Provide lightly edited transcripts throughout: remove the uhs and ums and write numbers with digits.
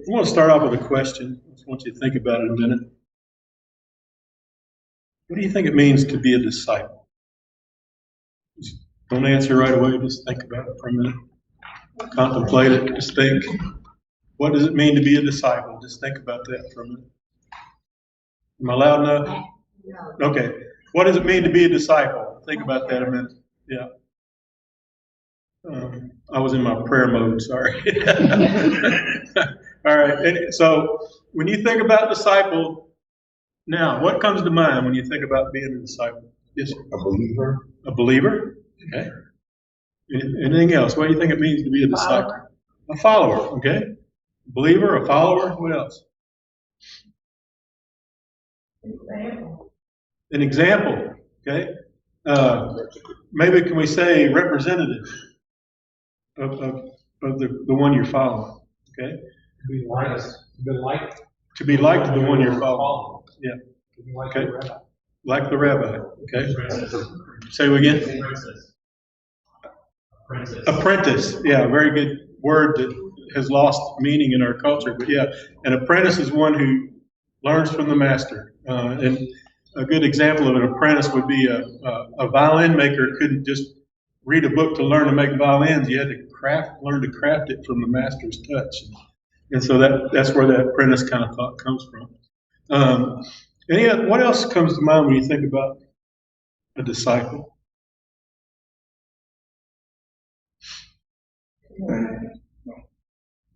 want to start off with a question. I just want you to think about it a minute. What do you think it means to be a disciple? Just don't answer right away. Just think about it for a minute. Contemplate it. Just think. What does it mean to be a disciple? Just think about that for a minute. Am I loud enough? No. Okay. What does it mean to be a disciple? Think about that a minute. Yeah. I was in my prayer mode, sorry. All right. And so when you think about disciple, now what comes to mind when you think about being a disciple? Yes, sir. A believer. A believer? Okay. Anything else? What do you think it means to be a disciple? A follower, okay. Believer, a follower, what else? An example, okay. Maybe can we say representative of the one you're following, okay? To be like the one you're following. Yeah. Okay. Like the rabbi. Okay. Say it again. Apprentice. Yeah, very good word that has lost meaning in our culture. But yeah, an apprentice is one who learns from the master. And a good example of an apprentice would be a violin maker couldn't just read a book to learn to make violins. You had to learn to craft it from the master's touch. And so that's where that apprentice kind of thought comes from. What else comes to mind when you think about a disciple?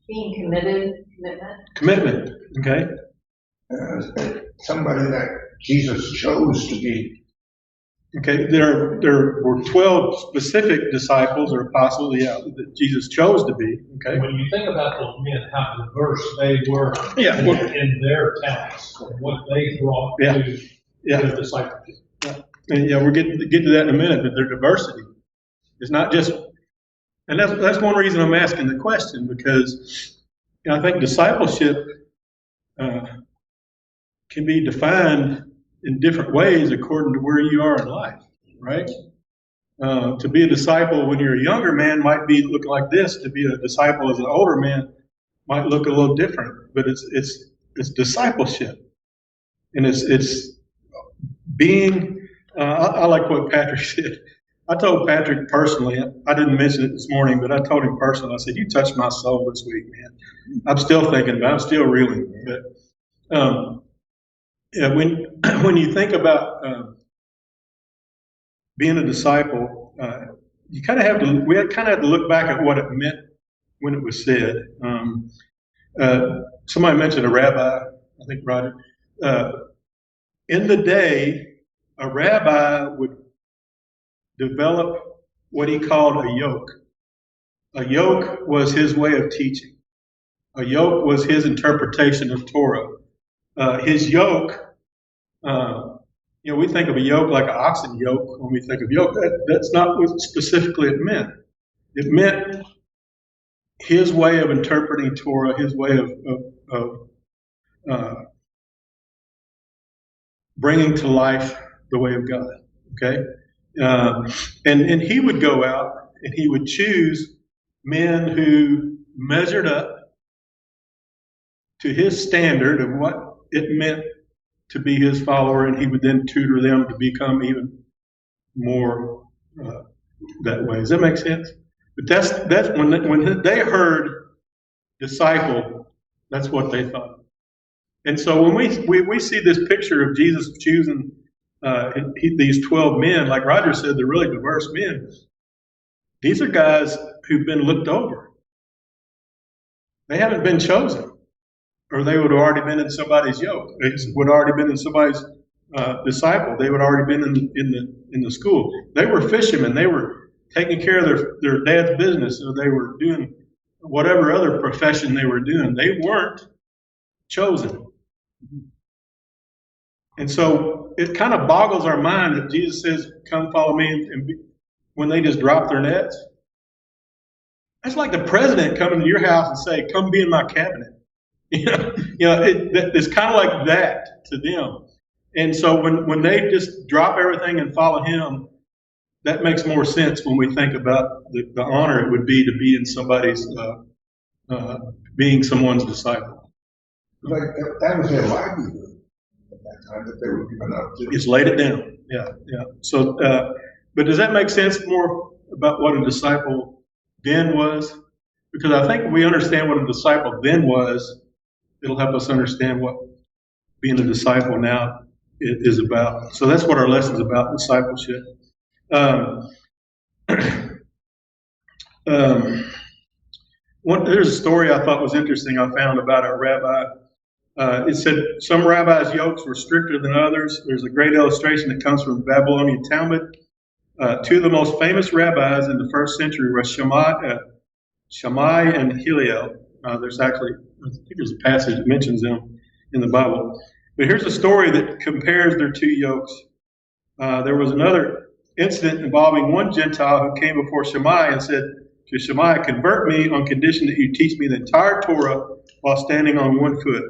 Being committed, Commitment, okay. somebody that Jesus chose to be. Okay, there were 12 specific disciples or apostles, that Jesus chose to be. Okay. When you think about those men, how diverse they were in their talents and what they brought to their discipleship. And we're getting to that in a minute, but their diversity is not just, and that's one reason I'm asking the question, because I think discipleship can be defined in different ways according to where you are in life, right? To be a disciple when you're a younger man might be looking like this. To be a disciple as an older man might look a little different. But it's discipleship, and it's being. I like what Patrick said. I told Patrick personally. I didn't mention it this morning, but I told him personally. I said, "You touched my soul this week, man." I'm still thinking about it. I'm still reeling, but. When you think about being a disciple, you kind of have to. We kind of have to look back at what it meant when it was said. Somebody mentioned a rabbi. I think Roger. In the day, a rabbi would develop what he called a yoke. A yoke was his way of teaching. A yoke was his interpretation of Torah. His yoke, we think of a yoke like an oxen yoke when we think of yoke. That's not what specifically it meant. It meant his way of interpreting Torah, his way of bringing to life the way of God. Okay, and he would go out and he would choose men who measured up to his standard of what it meant to be his follower, and he would then tutor them to become even more that way. Does that make sense? But that's when they heard disciple, that's what they thought. And so when we see this picture of Jesus choosing these 12 men, like Roger said, they're really diverse men. These are guys who've been looked over. They haven't been chosen, or they would have already been in somebody's yoke. They would have already been in somebody's disciple. They would have already been in the school. They were fishermen. They were taking care of their dad's business, or they were doing whatever other profession they were doing. They weren't chosen. And so it kind of boggles our mind that Jesus says, "Come follow me," and when they just drop their nets. That's like the president coming to your house and say, "Come be in my cabinet." It's kind of like that to them. And so when they just drop everything and follow him, that makes more sense when we think about the honor it would be to be in somebody's being someone's disciple. Like that was their livelihood at that time that they were given up to. It's laid it down. Yeah. So, but does that make sense more about what a disciple then was? Because I think if we understand what a disciple then was, it'll help us understand what being a disciple now is about. So that's what our lesson's about, discipleship. There's a story I thought was interesting I found about a rabbi. It said some rabbis' yokes were stricter than others. There's a great illustration that comes from the Babylonian Talmud. Two of the most famous rabbis in the first century were Shammai and Hillel. There's actually, I think there's a passage that mentions them in the Bible. But here's a story that compares their two yokes. There was another incident involving one Gentile who came before Shammai and said to Shammai, "Convert me on condition that you teach me the entire Torah while standing on one foot."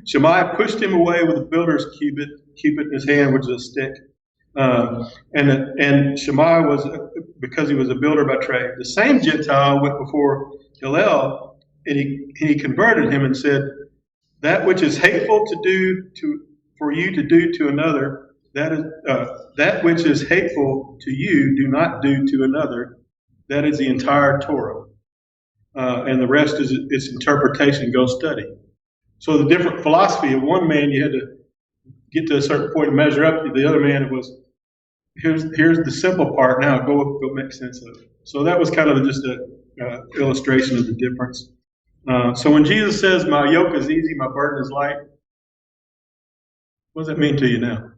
Shammai pushed him away with a builder's cubit in his hand, which is a stick. And Shammai was, because he was a builder by trade. The same Gentile went before Hillel, and he converted him and said, "That which is hateful for you to do to another, that which is hateful to you, do not do to another. That is the entire Torah, and the rest is its interpretation. Go study." So the different philosophy of one man, you had to get to a certain point and measure up. The other man, it was, here's the simple part. Now go make sense of it. So that was kind of just a illustration of the difference. So when Jesus says, "My yoke is easy, my burden is light," what does that mean to you now?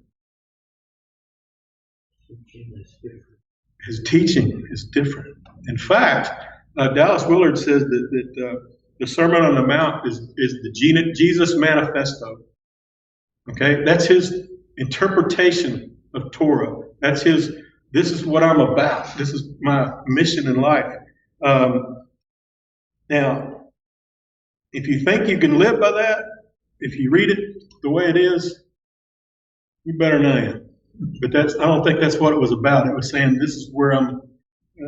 His teaching is different. In fact, Dallas Willard says that the Sermon on the Mount is the Jesus Manifesto. Okay, that's his interpretation of Torah. That's his. This is what I'm about. This is my mission in life. Now, if you think you can live by that, if you read it the way it is, you better know it. But I don't think that's what it was about. It was saying this is where I'm.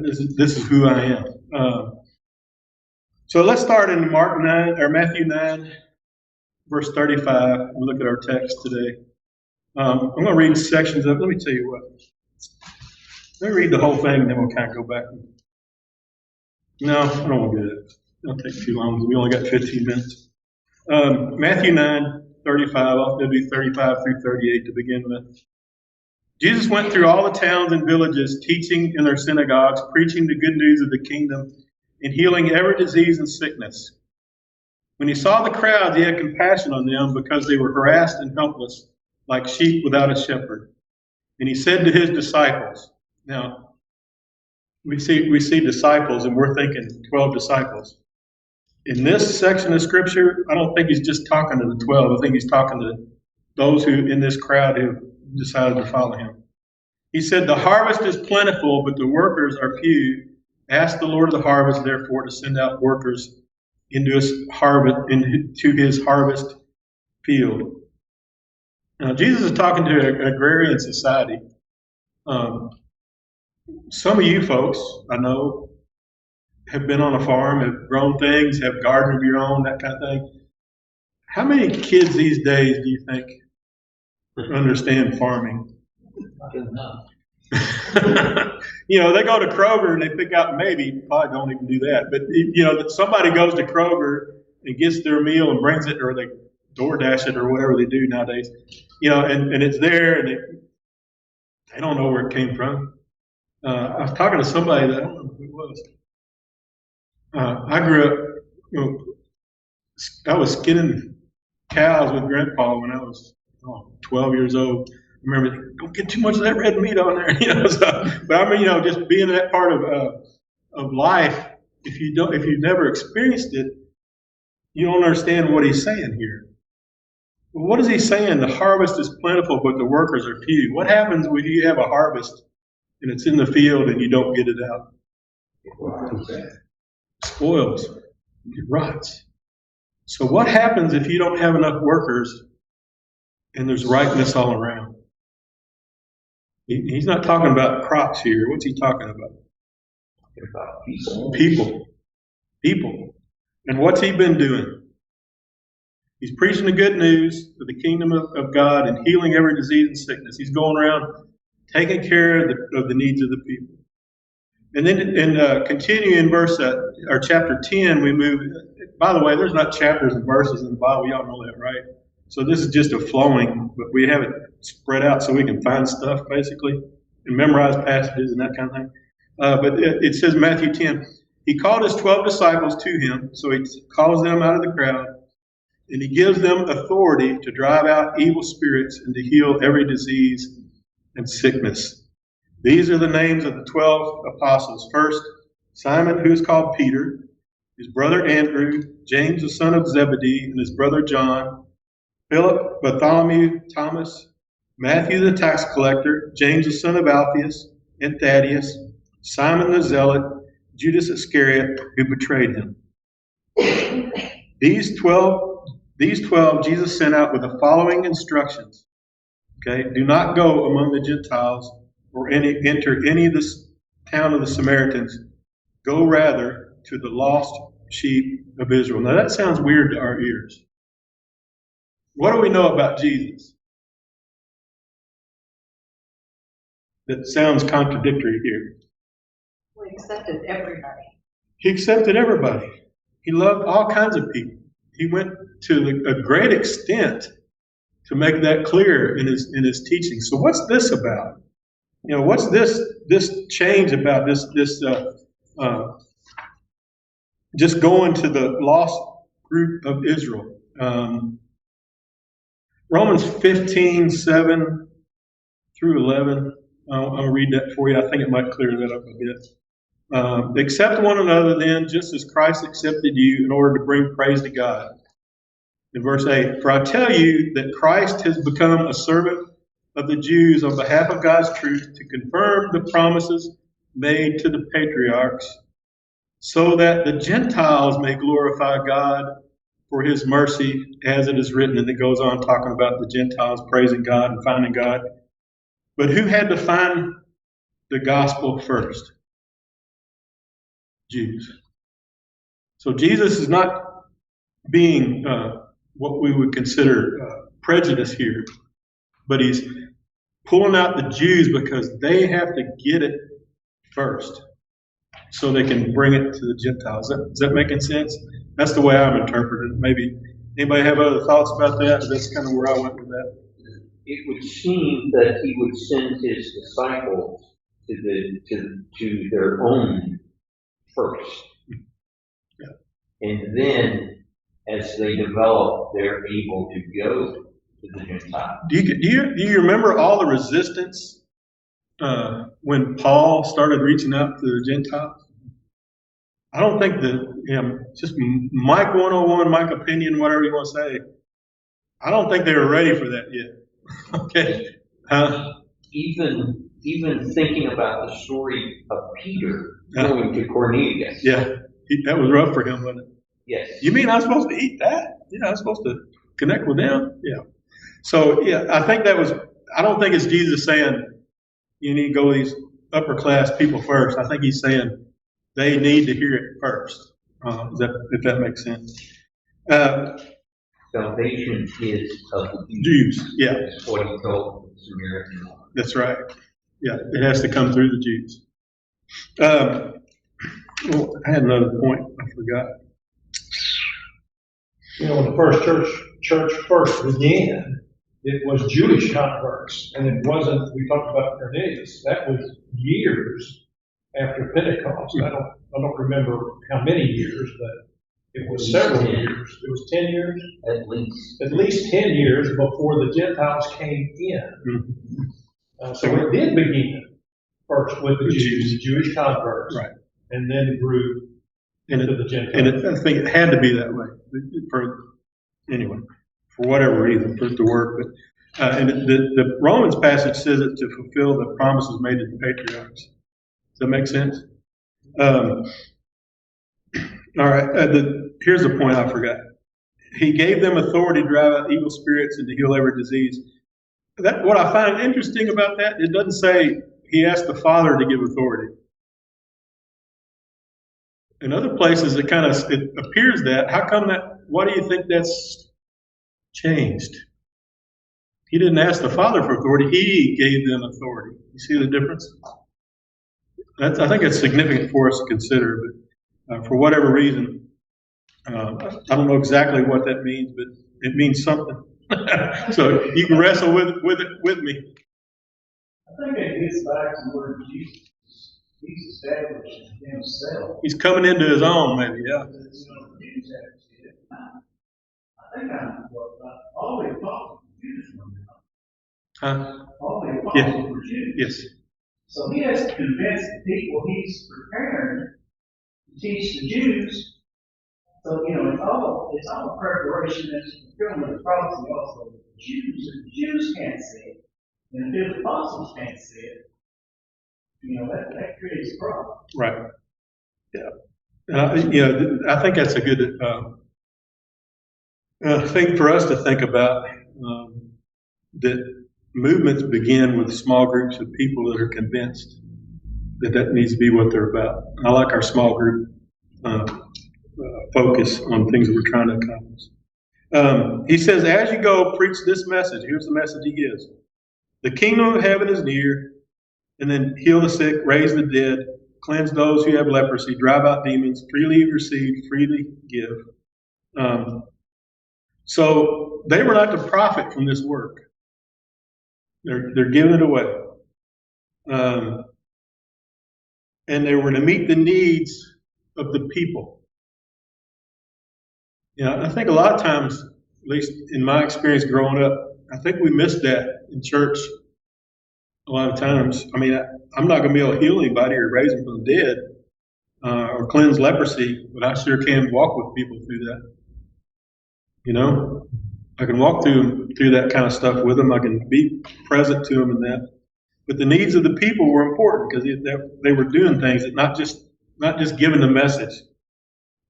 This is who I am. So let's start in Matthew 9, verse 35. And look at our text today. I'm going to read sections of it. Let me tell you what. Let me read the whole thing, and then we'll kind of go back. No, I don't want to do that. It'll take too long. We only got 15 minutes. Matthew 9, 35. It'll be 35 through 38 to begin with. Jesus went through all the towns and villages, teaching in their synagogues, preaching the good news of the kingdom, and healing every disease and sickness. When he saw the crowds, he had compassion on them because they were harassed and helpless, like sheep without a shepherd. And he said to his disciples, now, we see disciples, and we're thinking 12 disciples. In this section of Scripture, I don't think he's just talking to the 12. I think he's talking to those who in this crowd who decided to follow him. He said, "The harvest is plentiful, but the workers are few. Ask the Lord of the harvest, therefore, to send out workers into his harvest field." Now, Jesus is talking to an agrarian society. Some of you folks, I know, have been on a farm, have grown things, have garden of your own, that kind of thing. How many kids these days do you think understand farming? I don't know. They go to Kroger and they pick out, maybe, probably don't even do that, but somebody goes to Kroger and gets their meal and brings it, or they DoorDash it or whatever they do nowadays, and it's there, and they don't know where it came from. I was talking to somebody that I don't know who it was. I grew up, I was skinning cows with Grandpa when I was 12 years old. I remember thinking, don't get too much of that red meat on there, but I mean, just being that part of life. If you've never experienced it, you don't understand what he's saying here. Well, what is he saying? The harvest is plentiful, but the workers are few. What happens when you have a harvest and it's in the field and you don't get it out? It spoils. It rots. So what happens if you don't have enough workers and there's ripeness all around? He's not talking about crops here. What's he talking about? People. people. And what's he been doing? He's preaching the good news of the kingdom of God and healing every disease and sickness. He's going around taking care of the needs of the people. And then continuing in chapter 10, we move. By the way, there's not chapters and verses in the Bible. Y'all know that, right? So this is just a flowing, but we have it spread out so we can find stuff, basically, and memorize passages and that kind of thing. But it says in Matthew 10, he called his 12 disciples to him, so he calls them out of the crowd, and he gives them authority to drive out evil spirits and to heal every disease and sickness. These are the names of the 12 apostles. First, Simon, who is called Peter, his brother Andrew, James the son of Zebedee, and his brother John, Philip, Bartholomew, Thomas, Matthew the tax collector, James the son of Alphaeus, and Thaddeus, Simon the zealot, Judas Iscariot, who betrayed him. These 12 Jesus sent out with the following instructions. Okay, do not go among the Gentiles or enter any of the town of the Samaritans. Go rather to the lost sheep of Israel. Now that sounds weird to our ears. What do we know about Jesus that sounds contradictory here? He accepted everybody. He accepted everybody. He loved all kinds of people. He went to a great extent to make that clear in his teaching. So what's this about? What's this change about this just going to the lost group of Israel? Romans 15:7 through 11. I'll read that for you. I think it might clear that up a bit. Accept one another then, just as Christ accepted you, in order to bring praise to God. In verse 8, for I tell you that Christ has become a servant of the Jews on behalf of God's truth to confirm the promises made to the patriarchs, so that the Gentiles may glorify God for his mercy, as it is written. And it goes on talking about the Gentiles praising God and finding God. But who had to find the gospel first? Jews. So Jesus is not being what we would consider prejudice here, but he's pulling out the Jews because they have to get it first so they can bring it to the Gentiles. Is that making sense? That's the way I'm interpreting it. Maybe anybody have other thoughts about that? That's kind of where I went with that. It would seem that he would send his disciples to their own first. Yeah. And then, as they develop, they're able to go to the Gentiles. Do you remember all the resistance when Paul started reaching out to the Gentiles? I don't think that, just Mike 101, Mike opinion, whatever you want to say, I don't think they were ready for that yet. Okay. Even thinking about the story of Peter going to Cornelius. Yeah, that was rough for him, wasn't it? Yes. You mean I'm supposed to eat that? I'm supposed to connect with them? Yeah. So, I think I don't think it's Jesus saying you need to go to these upper class people first. I think he's saying they need to hear it first. If that makes sense. Salvation is of the Jews. Yeah. That's what he told the Samaritan woman. That's right. Yeah, it has to come through the Jews. I had another point. I forgot. When the first church first began, it was Jewish converts, and it wasn't. We talked about Cornelius. That was years after Pentecost. I don't remember how many years, but it was several years. It was 10 years? At least 10 years before the Gentiles came in. Mm-hmm. So it did begin first with the Jews, the Jewish converts, right, and then grew into the Gentiles. And I think it had to be that way for whatever reason, for it to work. But and the Romans passage says it to fulfill the promises made to the patriarchs. Does that make sense? All right. Here's the point I forgot. He gave them authority to drive out evil spirits and to heal every disease. What I find interesting about that, it doesn't say he asked the Father to give authority. In other places, it appears that. How come that? Why do you think that's changed? He didn't ask the Father for authority. He gave them authority. You see the difference? I think it's significant for us to consider. But for whatever reason, I don't know exactly what that means, but it means something. So you can wrestle with it with me. I think it gets back to where Jesus, he's established himself. He's coming into his own, maybe, yeah. I think all the apostles were Jews. Huh? All the apostles were Jews. Yes. So he has to convince the people he's preparing to teach the Jews. So, it's all preparation and fulfillment of prophecy also. The Jews, if the Jews can't see it, and if his apostles can't see it, that creates a problem. Right. Yeah. I think that's a good thing for us to think about, that movements begin with small groups of people that are convinced that needs to be what they're about. I like our small group focus on things that we're trying to accomplish. He says, as you go, preach this message. Here's the message he gives. The kingdom of heaven is near, and then heal the sick, raise the dead, cleanse those who have leprosy, drive out demons, freely receive, freely give. So they were not to profit from this work. They're giving it away. And they were to meet the needs of the people. I think a lot of times, at least in my experience growing up, I think we miss that in church a lot of times. I mean, I'm not going to be able to heal anybody or raise them from the dead or cleanse leprosy, but I sure can walk with people through that. I can walk through that kind of stuff with them. I can be present to them in that. But the needs of the people were important because they were doing things that not just giving the message.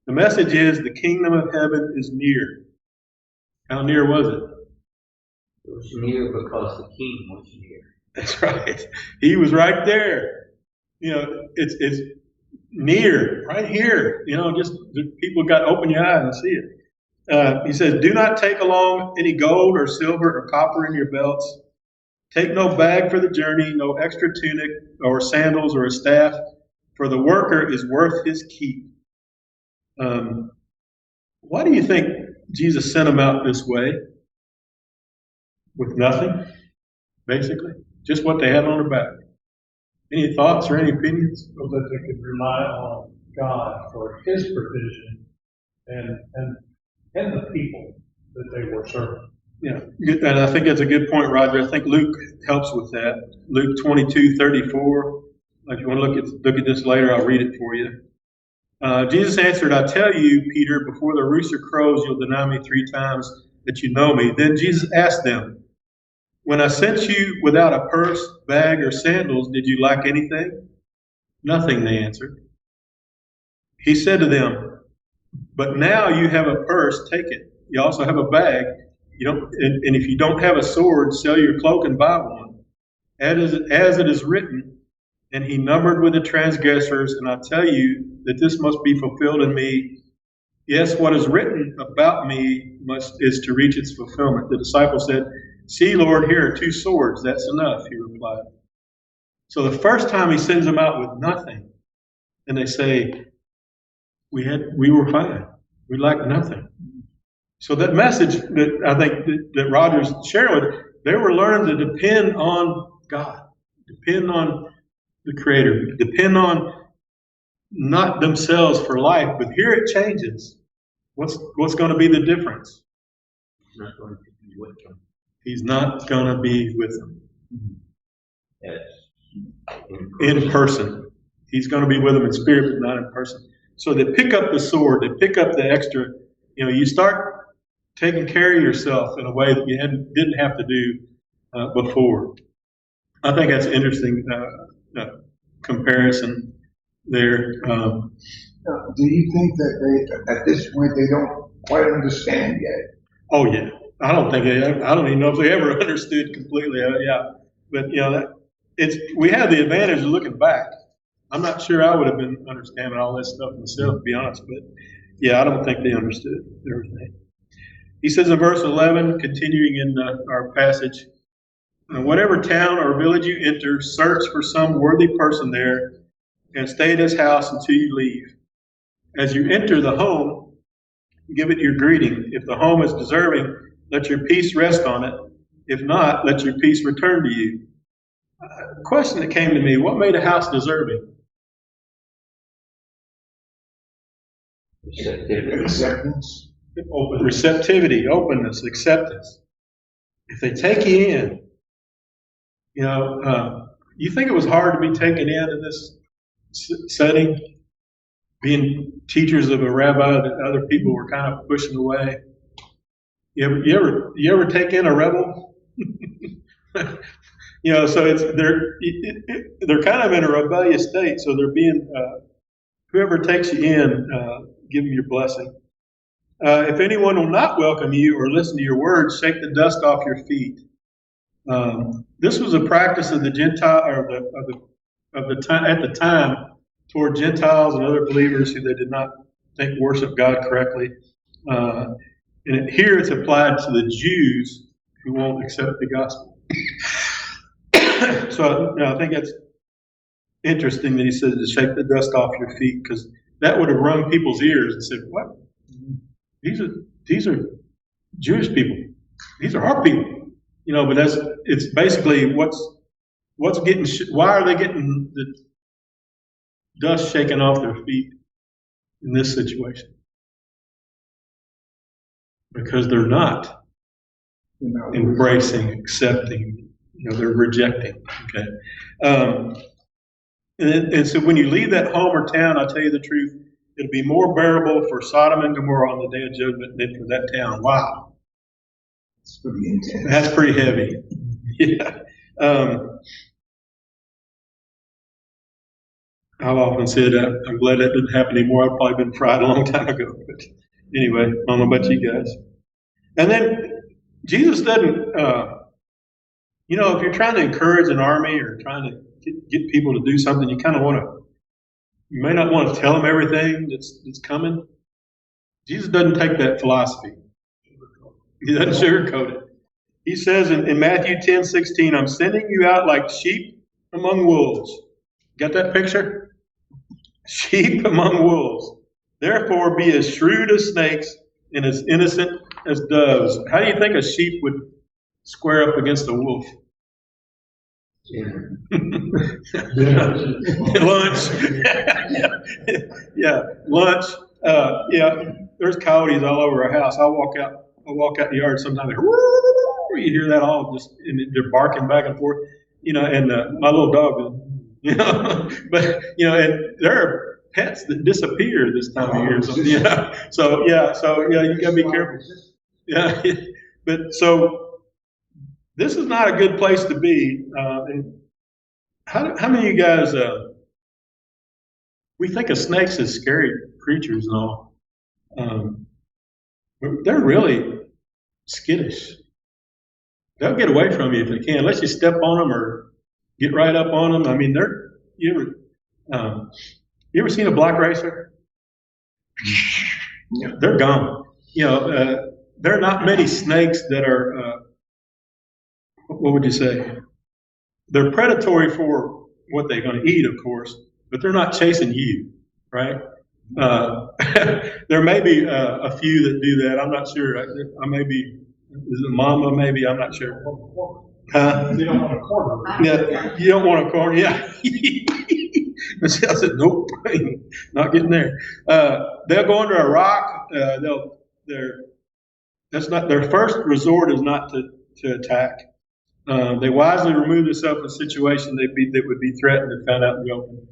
The message is the kingdom of heaven is near. How near was it? It was near because the king was near. That's right. He was right there. It's near, right here. Just people got to open your eyes and see it. He says, do not take along any gold or silver or copper in your belts. Take no bag for the journey, no extra tunic or sandals or a staff, for the worker is worth his keep. Why do you think Jesus sent them out this way? With nothing, basically. Just what they had on their back. Any thoughts or any opinions? So that they could rely on God for his provision and the people that they were serving. Yeah, and I think that's a good point, Roger. I think Luke helps with that. Luke 22:34. If you want to look at this later, I'll read it for you. Jesus answered, I tell you, Peter, before the rooster crows, you'll deny me 3 times that you know me. Then Jesus asked them, when I sent you without a purse, bag, or sandals, did you lack anything? Nothing, they answered. He said to them, but now you have a purse, take it. You also have a bag. And if you don't have a sword, sell your cloak and buy one. As it is written, and he numbered with the transgressors, and I tell you that this must be fulfilled in me. Yes, what is written about me is to reach its fulfillment. The disciple said, see, Lord, here are 2 swords. That's enough, he replied. So the first time he sends them out with nothing, and they say, we were fine. We lacked nothing. So that message that I think that Roger's sharing with, they were learning to depend on God, depend on the Creator, depend on not themselves for life. But here it changes. What's going to be the difference? He's not going to be with them. He's not going to be with them. Yes. In person. He's going to be with them in spirit, but not in person. So they pick up the sword. They pick up the extra. You start taking care of yourself in a way that you didn't have to do before. I think that's an interesting comparison there. Do you think that they, at this point, they don't quite understand yet? Oh yeah, I don't even know if they ever understood completely. Yeah, but we have the advantage of looking back. I'm not sure I would have been understanding all this stuff myself, to be honest, but yeah, I don't think they understood everything. He says in verse 11, continuing in our passage, whatever town or village you enter, search for some worthy person there and stay at his house until you leave. As you enter the home, give it your greeting. If the home is deserving, let your peace rest on it. If not, let your peace return to you. A question that came to me, what made a house deserving? Acceptance. Receptivity, openness, acceptance. If they take you in, you think it was hard to be taken in this setting? Being teachers of a rabbi that other people were kind of pushing away. You ever take in a rebel? So they're kind of in a rebellious state. So they're being whoever takes you in, give them your blessing. If anyone will not welcome you or listen to your words, shake the dust off your feet. This was a practice of the Gentile or of the time at the time toward Gentiles and other believers who they did not think worship God correctly. And here it's applied to the Jews who won't accept the gospel. So I think that's interesting that he says to shake the dust off your feet, because that would have rung people's ears and said, "What? These are Jewish people. These are our people." But it's basically what's getting. Why are they getting the dust shaken off their feet in this situation? Because they're not embracing, accepting. They're rejecting. Okay. And so when you leave that home or town, I'll tell you the truth, it'll be more bearable for Sodom and Gomorrah on the day of judgment than for that town. Wow. It's pretty intense. That's pretty heavy. Yeah. I've often said I'm glad that didn't happen anymore. I'd probably been fried a long time ago. But anyway, I don't know about you guys. And then Jesus doesn't, if you're trying to encourage an army or trying to get people to do something, you may not want to tell them everything that's coming. Jesus doesn't take that philosophy. He doesn't sugarcoat it. He says in Matthew 10:16, I'm sending you out like sheep among wolves. Got that picture? Sheep among wolves. Therefore, be as shrewd as snakes and as innocent as doves. How do you think a sheep would square up against a wolf? Lunch. Yeah, lunch. There's coyotes all over our house. I walk out in the yard sometimes. You hear that all just, and they're barking back and forth. And my little dog. But and there are pets that disappear this time of year. So you gotta be careful. Yeah, but so. This is not a good place to be. And how many of you guys, we think of snakes as scary creatures and all. But they're really skittish. They'll get away from you if they can, unless you step on them or get right up on them. I mean, you ever seen a black racer? They're gone. There are not many snakes that are, what would you say? They're predatory for what they're going to eat, of course, but they're not chasing you, right? There may be a few that do that. I'm not sure. I may be, is it mama? Maybe, I'm not sure. You don't want a corner. Yeah, you don't want a corner. Yeah. Michelle said, "Nope, not getting there." They'll go under a rock. That's not their first resort. Is not to attack. They wisely remove themselves from a situation that would be threatened and found out in the open.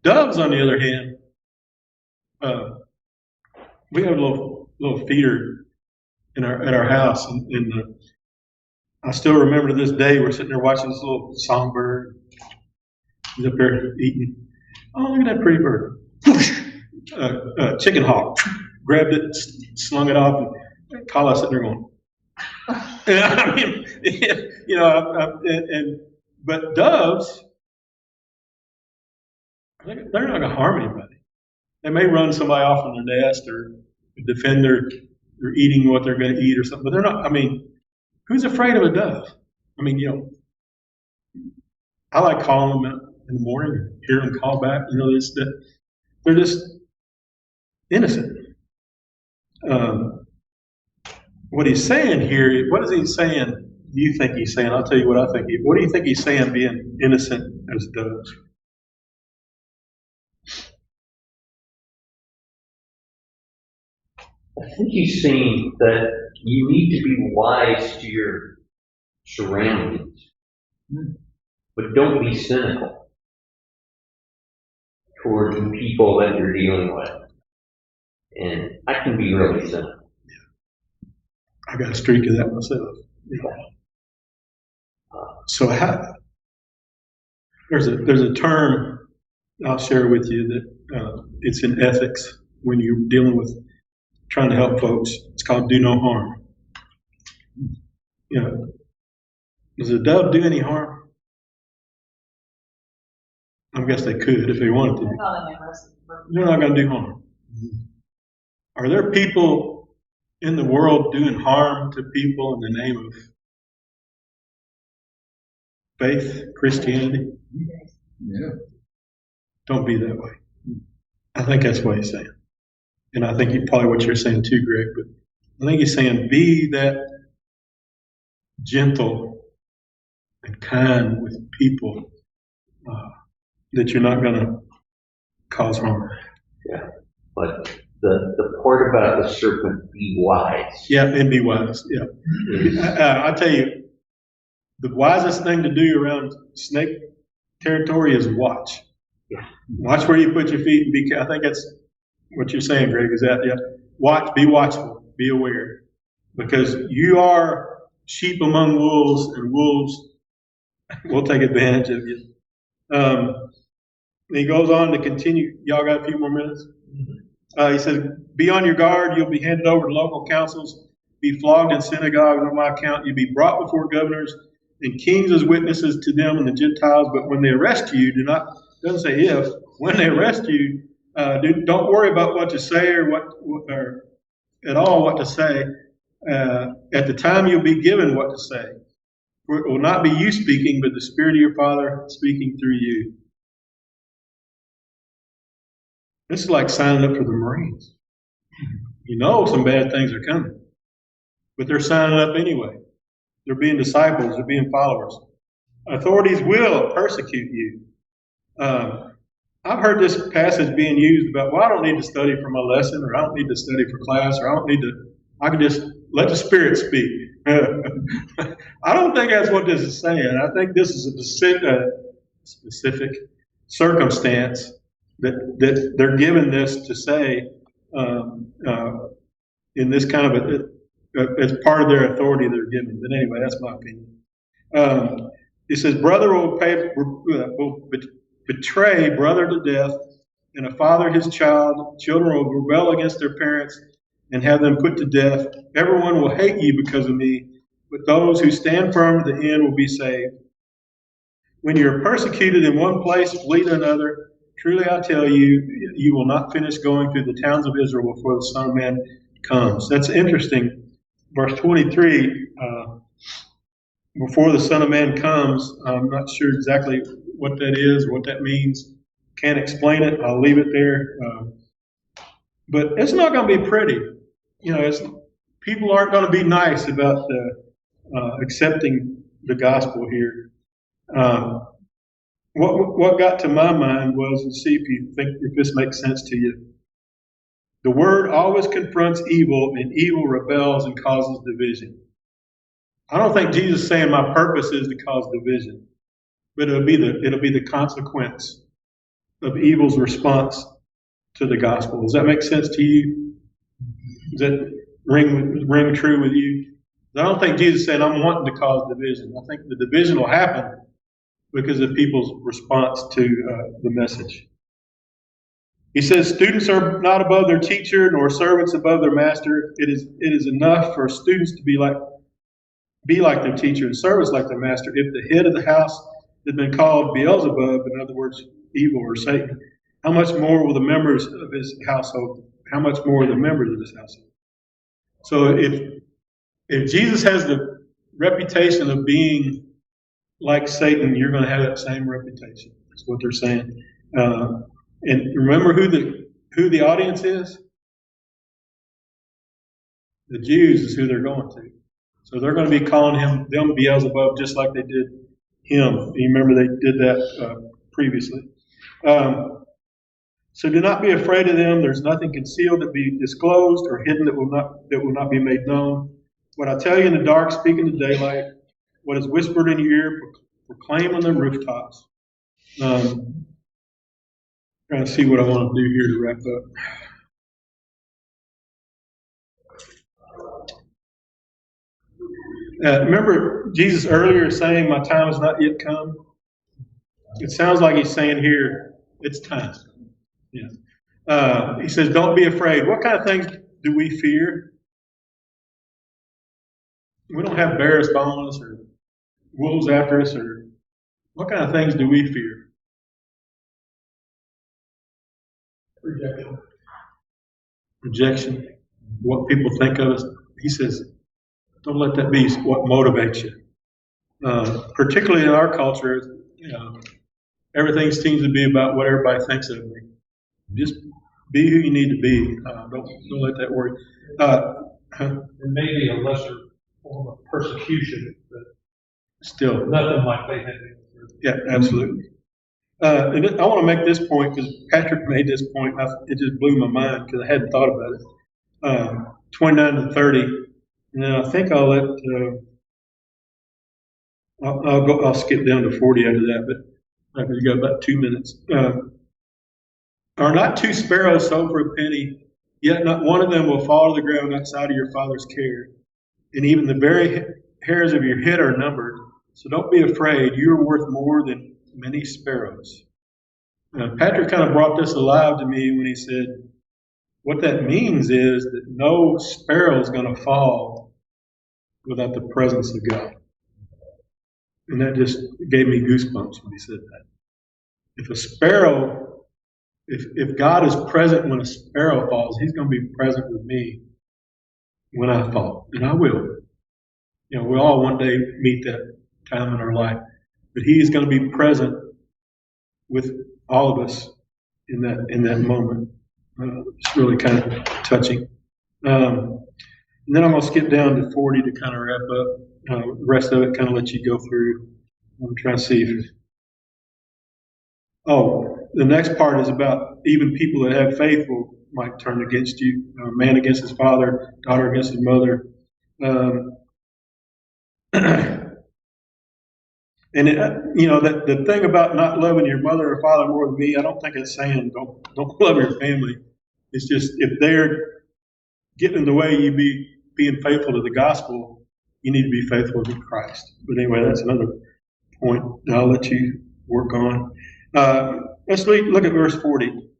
Doves, on the other hand, we have a little feeder at our house, and I still remember to this day we're sitting there watching this little songbird. He's up there eating. Oh, look at that pretty bird! Chicken hawk grabbed it, slung it off, and Kala sitting there going. I mean, but doves, They're not going to harm anybody. They may run somebody off from their nest or defend their eating what they're going to eat or something, but they're not. I mean, who's afraid of a dove? I mean, I like calling them in the morning or hear them call back. They're just innocent. What he's saying here, what is he saying? Do you think he's saying? I'll tell you what I think. What do you think he's saying being innocent as doves? I think he's saying that you need to be wise to your surroundings, but don't be cynical toward the people that you're dealing with. And I can be really cynical. I got a streak of that myself. So there's a term I'll share with you that it's in ethics when you're dealing with trying to help folks. It's called do no harm. Does a dove do any harm? I guess they could if they wanted to. They're not going to do harm. Are there people in the world doing harm to people in the name of faith, Christianity? Yeah. Don't be that way. I think that's what he's saying. And I think probably what you're saying too, Greg, but I think he's saying be that gentle and kind with people that you're not going to cause harm. Yeah, but the part about the serpent, be wise. Yeah, and be wise. Yeah. I'll tell you, the wisest thing to do around snake territory is watch. Yeah. Watch where you put your feet and be. I think that's what you're saying, Greg. Is that watch? Be watchful. Be aware, because you are sheep among wolves, and wolves will take advantage of you. He goes on to continue. Y'all got a few more minutes? He says, be on your guard. You'll be handed over to local councils, be flogged in synagogues on my account. You'll be brought before governors and kings as witnesses to them and the Gentiles. But when they arrest you, doesn't say if, when they arrest you, don't worry about what to say or at all what to say. At the time you'll be given what to say. For it will not be you speaking, but the Spirit of your Father speaking through you. This is like signing up for the Marines. You know some bad things are coming, but they're signing up anyway. They're being disciples. They're being followers. Authorities will persecute you. I've heard this passage being used about, well, I don't need to study for my lesson, or I don't need to study for class, or I can just let the Spirit speak. I don't think that's what this is saying. I think this is a specific circumstance that they're given this to say in this kind of as part of their authority they're given. But anyway, that's my opinion. It says, brother will betray brother to death, and a father his child. Children will rebel against their parents and have them put to death. Everyone will hate you because of me, but those who stand firm to the end will be saved. When you are persecuted in one place, flee to another. Truly I tell you, you will not finish going through the towns of Israel before the Son of Man comes. That's interesting. Verse 23, before the Son of Man comes, I'm not sure exactly what that is, what that means. Can't explain it. I'll leave it there. But it's not going to be pretty. People aren't going to be nice about accepting the gospel here. What got to my mind was, and see if this makes sense to you. The word always confronts evil, and evil rebels and causes division. I don't think Jesus is saying my purpose is to cause division, but it'll be the consequence of evil's response to the gospel. Does that make sense to you? Does that ring true with you? I don't think Jesus is saying I'm wanting to cause division. I think the division will happen because of people's response to the message. He says, students are not above their teacher, nor servants above their master. It is enough for students to be like their teacher and servants like their master. If the head of the house has been called Beelzebub, in other words, evil or Satan, how much more will the members of his household, how much more the members of his household? So if Jesus has the reputation of being like Satan, you're going to have that same reputation. That's what they're saying. And remember who the audience is? The Jews is who they're going to. So they're going to be calling them Beelzebub, just like they did him. You remember they did that previously. So do not be afraid of them. There's nothing concealed that be disclosed or hidden that will not be made known. What I tell you in the dark, speak in the daylight. What is whispered in your ear, proclaim on the rooftops. Trying to see what I want to do here to wrap up. Remember Jesus earlier saying, "My time has not yet come." It sounds like he's saying here, it's time. Yeah. He says, "Don't be afraid." What kind of things do we fear? We don't have bears following us or wolves after us, or what kind of things do we fear? Rejection. What people think of us. He says, don't let that be what motivates you. Particularly in our culture, everything seems to be about what everybody thinks of me. Just be who you need to be. Don't let that worry. It may be a lesser form of persecution, but still, nothing like they had. Yeah, absolutely. And I want to make this point because Patrick made this point. It just blew my mind because I hadn't thought about it. 29 to 30, and then I think I'll let I'll skip down to 40 after that. But you got about 2 minutes. Are not 2 sparrows sold for a penny? Yet not one of them will fall to the ground outside of your Father's care. And even the very hairs of your head are numbered. So don't be afraid. You are worth more than many sparrows. Patrick kind of brought this alive to me when he said, what that means is that no sparrow is going to fall without the presence of God. And that just gave me goosebumps when he said that. If a sparrow, if God is present when a sparrow falls, he's going to be present with me when I fall. And I will. We'll all one day meet that time in our life. But he is going to be present with all of us in that moment. It's really kind of touching. And then I'm going to skip down to 40 to kind of wrap up. The rest of it kind of let you go through. I'm trying to see if... the next part is about even people that have faith might turn against you. Man against his father, daughter against his mother. And the thing about not loving your mother or father more than me, I don't think it's saying don't love your family. It's just if they're getting in the way you being faithful to the gospel, you need to be faithful to Christ. But anyway, that's another point I'll let you work on. Let's look at verse 40.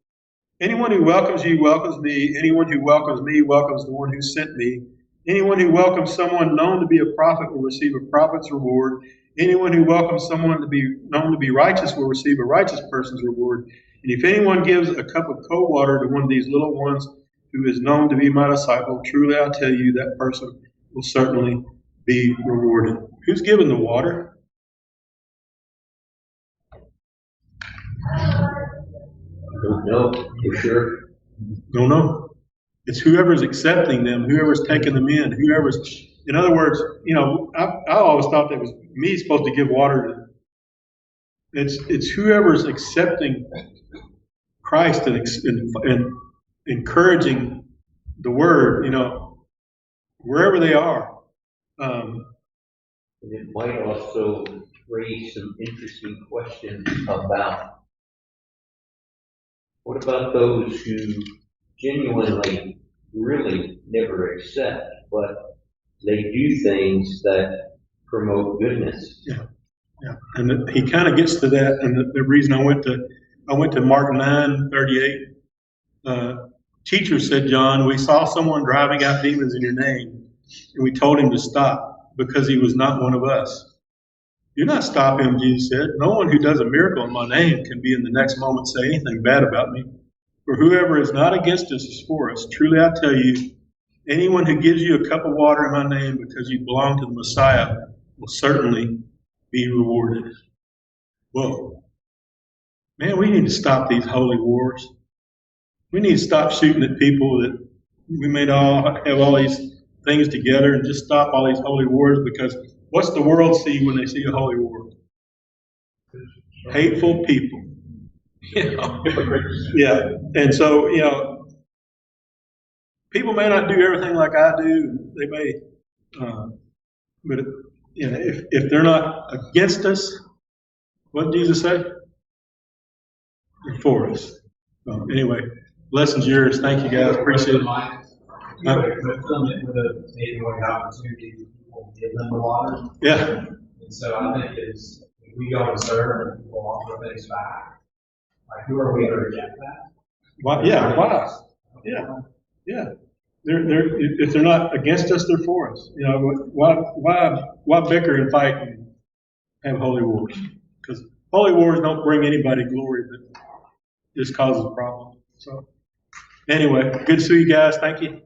Anyone who welcomes you welcomes me. Anyone who welcomes me welcomes the one who sent me. Anyone who welcomes someone known to be a prophet will receive a prophet's reward. Anyone who welcomes someone to be known to be righteous will receive a righteous person's reward. And if anyone gives a cup of cold water to one of these little ones who is known to be my disciple, truly I tell you that person will certainly be rewarded. Who's giving the water? I don't know for sure. Don't know. It's whoever's accepting them, whoever's taking them in, in other words, I always thought that was me supposed to give water to. It's whoever's accepting Christ and encouraging the word, wherever they are. And it might also raise some interesting questions about what about those who genuinely really never accept, but they do things that promote goodness. Yeah. And he kind of gets to that, and the reason I went to Mark 9:38. Teacher, said John, we saw someone driving out demons in your name, and we told him to stop because he was not one of us. You're not stopping him, Jesus said. No one who does a miracle in my name can be in the next moment say anything bad about me. For whoever is not against us is for us. Truly I tell you, anyone who gives you a cup of water in my name because you belong to the Messiah will certainly be rewarded. Whoa. Man, we need to stop these holy wars. We need to stop shooting at people that we may all have all these things together and just stop all these holy wars, because what's the world see when they see a holy war? Hateful people. You know? Yeah. And so, people may not do everything like I do. They may, but if they're not against us, what did Jesus say? They're for us. Anyway, lesson's yours. Thank you guys. Appreciate it. You would equip them with a maybe one opportunity for people to give them the water. Yeah. And so I think if we go and serve and people offer things back, like who are we to reject that? Why? Yeah. Why? Yeah. Yeah. If they're not against us, they're for us. Why bicker and fight and have holy wars? Because holy wars don't bring anybody glory, but just causes problems. So anyway, good to see you guys. Thank you.